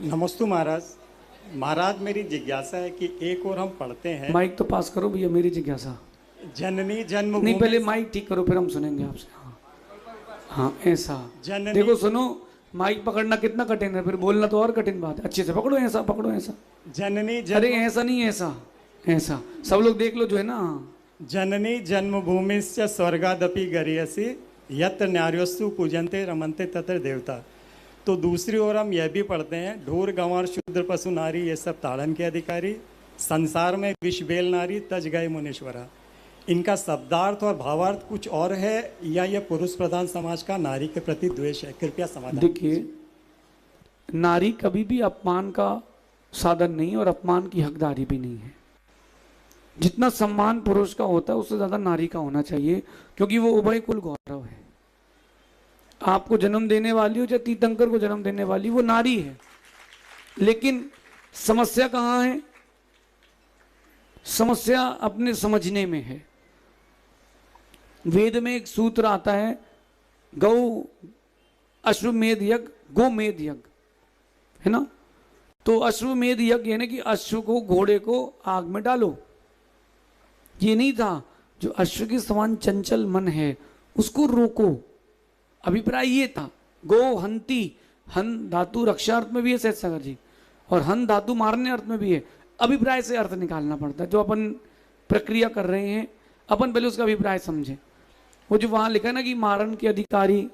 नमस्तु महाराज। महाराज मेरी जिज्ञासा है कि एक और हम पढ़ते हैं, माइक तो पास करो भैया, मेरी जिज्ञासा। जननी नहीं, जन्मभूमि। पहले माइक ठीक करो, फिर हम सुनेंगे आपसे। हाँ हाँ, ऐसा। जननी देखो सुनो, माइक पकड़ना कितना कठिन है, फिर बोलना तो और कठिन बात है। अच्छे से पकड़ो, ऐसा पकड़ो, ऐसा। जननी अरे जन्म ऐसा नहीं, ऐसा ऐसा। सब लोग देख लो जो है ना। हाँ। जननी जन्मभूमिश्च स्वर्गादपि गरीयसी यत्र न्यार्योस्तु पूजन्ते रमन्ते तत्र देवता। तो दूसरी ओर हम यह भी पढ़ते हैं, ढोर गंवार शूद्र पशु नारी ये सब ताड़न के अधिकारी, संसार में विष बेल नारी तज गए मुनीश्वरा। इनका शब्दार्थ और भावार्थ कुछ और है या यह पुरुष प्रधान समाज का नारी के प्रति द्वेष है? कृपया समाधान। देखिए, नारी कभी भी अपमान का साधन नहीं और अपमान की हकदारी भी नहीं है। जितना सम्मान पुरुष का होता है उससे ज्यादा नारी का होना चाहिए, क्योंकि वो उभय कुल गौरव है। आपको जन्म देने वाली हो चाहे तीर्थंकर को जन्म देने वाली, वो नारी है। लेकिन समस्या कहाँ है? समस्या अपने समझने में है। वेद में एक सूत्र आता है, गौ अश्वमेध यज्ञ गोमेध यज्ञ, है ना। तो अश्वमेध यज्ञ यानी कि अश्व को, घोड़े को आग में डालो। ये नहीं था जो अश्व के समान चंचल मन है उसको रोको। अभिप्राय ये था। गो हंती, हन धातु रक्षार्थ में भी है सहज सागर जी, और हन धातु मारने अर्थ में भी है। अभिप्राय से अर्थ निकालना पड़ता है। जो अपन प्रक्रिया कर रहे हैं, अपन पहले उसका अभिप्राय समझें। वो जो वहां लिखा है ना कि मारन के अधिकारी,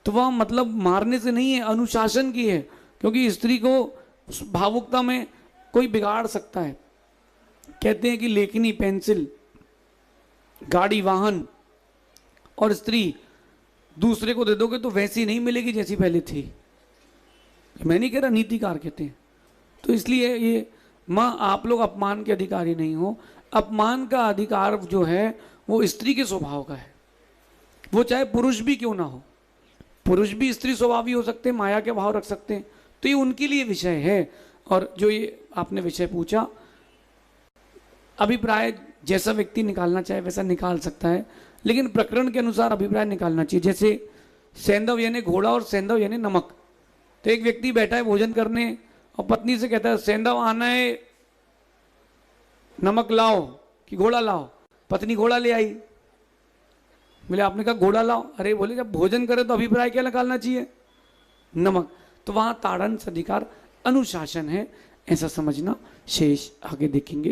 तो वह मतलब मारने से नहीं है, अनुशासन की है। क्योंकि स्त्री को भावुकता में कोई बिगाड़ सकता है। कहते हैं कि लेखनी, पेंसिल, गाड़ी, वाहन और स्त्री दूसरे को दे दोगे तो वैसी नहीं मिलेगी जैसी पहले थी। मैं नहीं कह रहा, नीतिकार कहते हैं। तो इसलिए ये माँ, आप लोग अपमान के अधिकारी नहीं हो। अपमान का अधिकार जो है वो स्त्री के स्वभाव का है। वो चाहे पुरुष भी क्यों ना हो। पुरुष भी स्त्री स्वभावी हो सकते हैं, माया के भाव रख सकते हैं। तो ये उनके लिए विषय है। और जो ये आपने विषय पूछा, अभिप्राय जैसा व्यक्ति निकालना चाहे वैसा निकाल सकता है, लेकिन प्रकरण के अनुसार अभिप्राय निकालना चाहिए। जैसे सैंधव यानी घोड़ा और सैंधव यानी नमक। तो एक व्यक्ति बैठा है भोजन करने और पत्नी से कहता है, सैंधव आना है, नमक लाओ कि घोड़ा लाओ। पत्नी घोड़ा ले आई। बोले आपने कहा घोड़ा लाओ। अरे बोले जब भोजन करे तो अभिप्राय क्या निकालना चाहिए? नमक। तो वहां ताड़न अधिकार अनुशासन है, ऐसा समझना। शेष आगे देखेंगे।